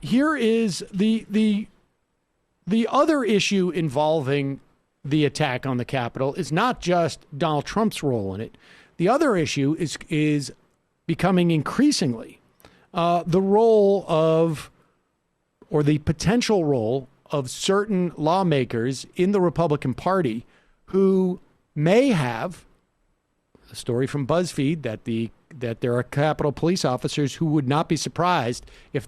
here is the other issue involving the attack on the Capitol is not just Donald Trump's role in it. The other issue is becoming increasingly the role of, or the potential role of, certain lawmakers in the Republican Party who may have a story from BuzzFeed that there are Capitol police officers who would not be surprised if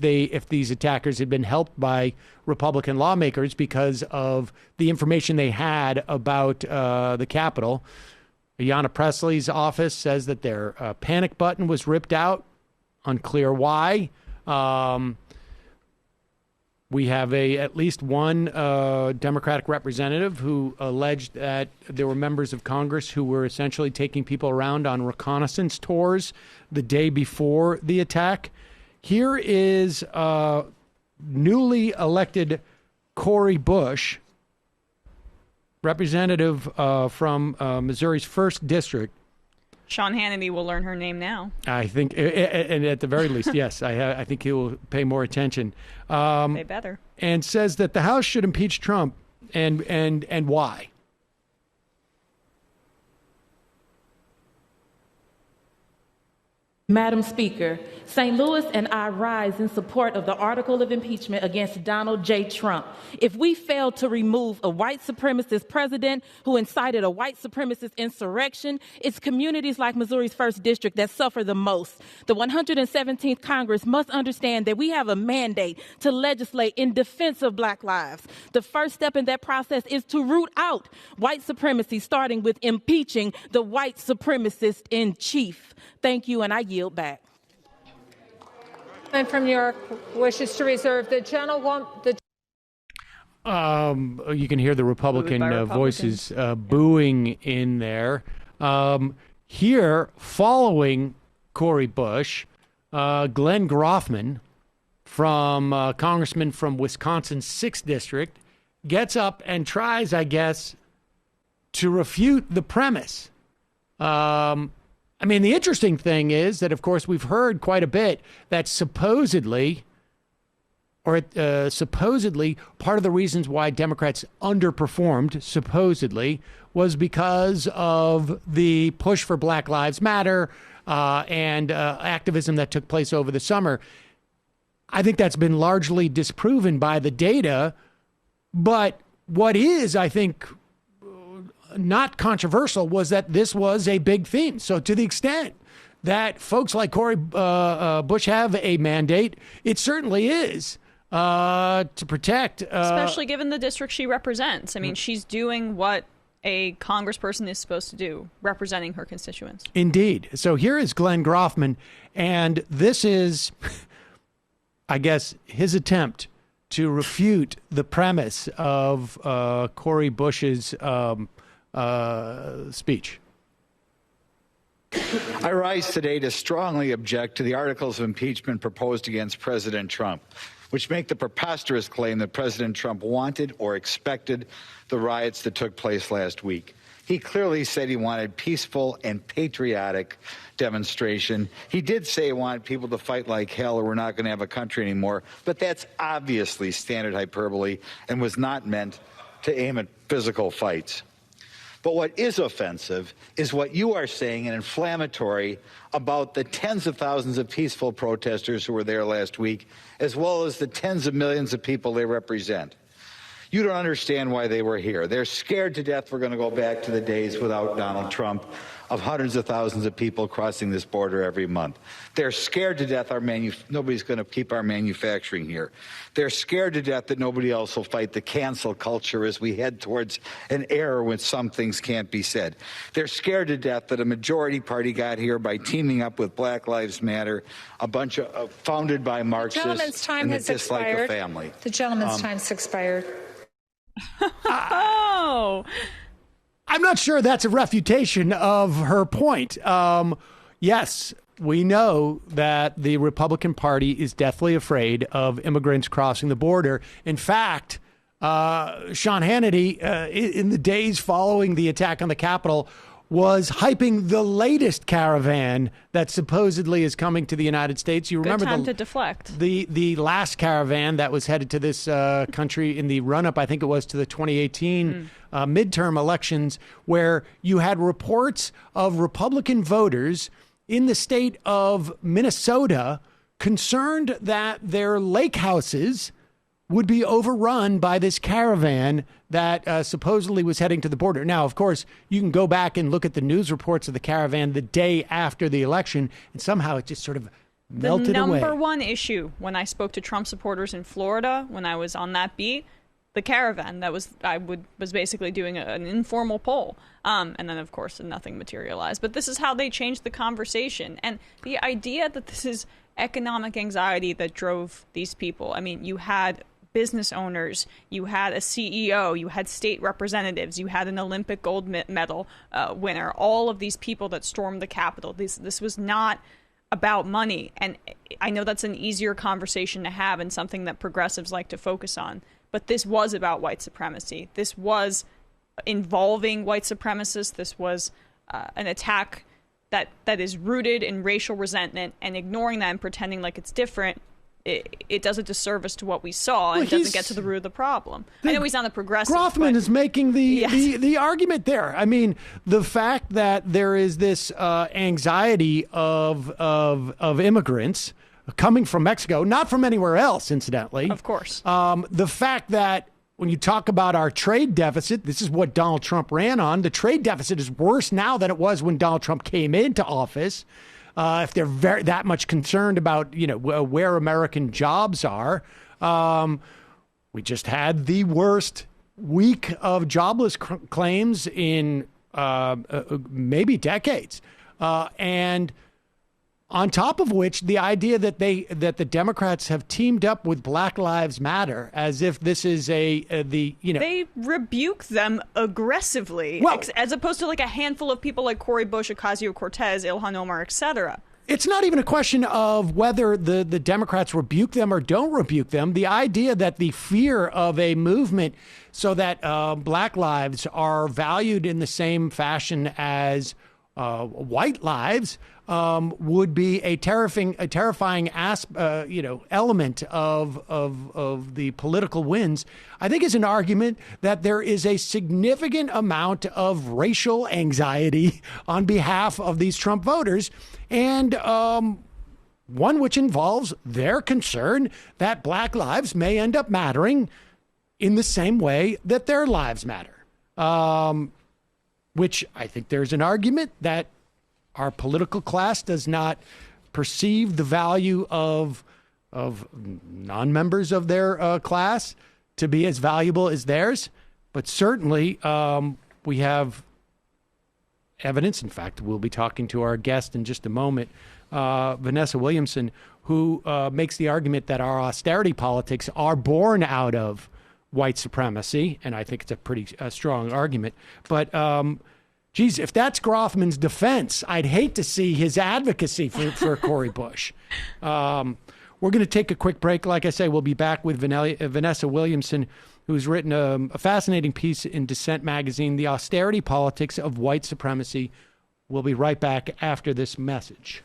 these attackers had been helped by Republican lawmakers because of the information they had about the Capitol. Ayanna Pressley's office says that their panic button was ripped out. Unclear why. We have at least one Democratic representative who alleged that there were members of Congress who were essentially taking people around on reconnaissance tours the day before the attack. Here is newly elected Cori Bush, representative from Missouri's 1st District. Sean Hannity will learn her name now. I think, and at the very least, yes, I think he will pay more attention. They better. And says that the House should impeach Trump, and why. Madam Speaker, St. Louis and I rise in support of the article of impeachment against Donald J. Trump. If we fail to remove a white supremacist president who incited a white supremacist insurrection, it's communities like Missouri's 1st District that suffer the most. The 117th Congress must understand that we have a mandate to legislate in defense of Black lives. The first step in that process is to root out white supremacy, starting with impeaching the white supremacist in chief. Thank you, and I yield back. And from New York wishes to reserve the gentlewoman. You can hear the Republican voices booing in there. Here, following Cori Bush, Glenn Groffman, from congressman from Wisconsin's 6th District, gets up and tries, I guess, to refute the premise. I mean, the interesting thing is that, of course, we've heard quite a bit that supposedly part of the reasons why Democrats underperformed, supposedly, was because of the push for Black Lives Matter and activism that took place over the summer. I think that's been largely disproven by the data. But what is, I think, not controversial was that this was a big theme. So to the extent that folks like Cori Bush have a mandate, it certainly is to protect. Especially given the district she represents. I mean, she's doing what a congressperson is supposed to do, representing her constituents. Indeed. So here is Glenn Groffman, and this is, I guess, his attempt to refute the premise of Cori Bush's speech. I rise today to strongly object to the articles of impeachment proposed against President Trump, which make the preposterous claim that President Trump wanted or expected the riots that took place last week. He clearly said he wanted peaceful and patriotic demonstration. He did say he wanted people to fight like hell or we're not going to have a country anymore, but that's obviously standard hyperbole and was not meant to aim at physical fights. But what is offensive is what you are saying and inflammatory about the tens of thousands of peaceful protesters who were there last week, as well as the tens of millions of people they represent. You don't understand why they were here. They're scared to death we're going to go back to the days without Donald Trump of hundreds of thousands of people crossing this border every month. They're scared to death nobody's going to keep our manufacturing here. They're scared to death that nobody else will fight the cancel culture as we head towards an era when some things can't be said. They're scared to death that a majority party got here by teaming up with Black Lives Matter, a bunch of founded by Marxists and that dislike the family. The gentleman's time's expired. Oh. I'm not sure that's a refutation of her point. Yes, we know that the Republican Party is deathly afraid of immigrants crossing the border. In fact, Sean Hannity, in the days following the attack on the Capitol, was hyping the latest caravan that supposedly is coming to the United States. You remember Good time to deflect. The last caravan that was headed to this country in the run-up, I think it was, to the 2018 midterm elections, where you had reports of Republican voters in the state of Minnesota concerned that their lake houses would be overrun by this caravan that supposedly was heading to the border. Now, of course, you can go back and look at the news reports of the caravan the day after the election, and somehow it just sort of melted away. The number one issue when I spoke to Trump supporters in Florida, when I was on that beat, the caravan that was basically doing an informal poll. And then, of course, nothing materialized. But this is how they changed the conversation. And the idea that this is economic anxiety that drove these people. I mean, you had business owners, you had a CEO, you had state representatives, you had an Olympic gold medal winner, all of these people that stormed the Capitol. This was not about money. And I know that's an easier conversation to have and something that progressives like to focus on. But this was about white supremacy. This was involving white supremacists. This was an attack that is rooted in racial resentment, and ignoring that and pretending like it's different, it does a disservice to what we saw and doesn't get to the root of the problem. I know he's not a progressive. Grothman is making the argument there. I mean, the fact that there is this anxiety of immigrants coming from Mexico, not from anywhere else, incidentally. Of course. The fact that when you talk about our trade deficit, this is what Donald Trump ran on. The trade deficit is worse now than it was when Donald Trump came into office. If they're that much concerned about, where American jobs are, we just had the worst week of jobless claims in maybe decades, and on top of which, the idea that the Democrats have teamed up with Black Lives Matter as if this is they rebuke them aggressively, as opposed to like a handful of people like Cori Bush, Ocasio-Cortez, Ilhan Omar, etc. It's not even a question of whether the Democrats rebuke them or don't rebuke them. The idea that the fear of a movement so that Black lives are valued in the same fashion as white lives would be a terrifying element of the political winds, I think is an argument that there is a significant amount of racial anxiety on behalf of these Trump voters, and one which involves their concern that Black lives may end up mattering in the same way that their lives matter. Which I think there's an argument that our political class does not perceive the value of non-members of their class to be as valuable as theirs. But certainly we have evidence. In fact, we'll be talking to our guest in just a moment, Vanessa Williamson, who makes the argument that our austerity politics are born out of white supremacy, and I think it's a pretty strong argument. But, geez, if that's Grothman's defense, I'd hate to see his advocacy for Cori Bush. We're going to take a quick break. Like I say, we'll be back with Vanessa Williamson, who's written a fascinating piece in Dissent magazine, The Austerity Politics of White Supremacy. We'll be right back after this message.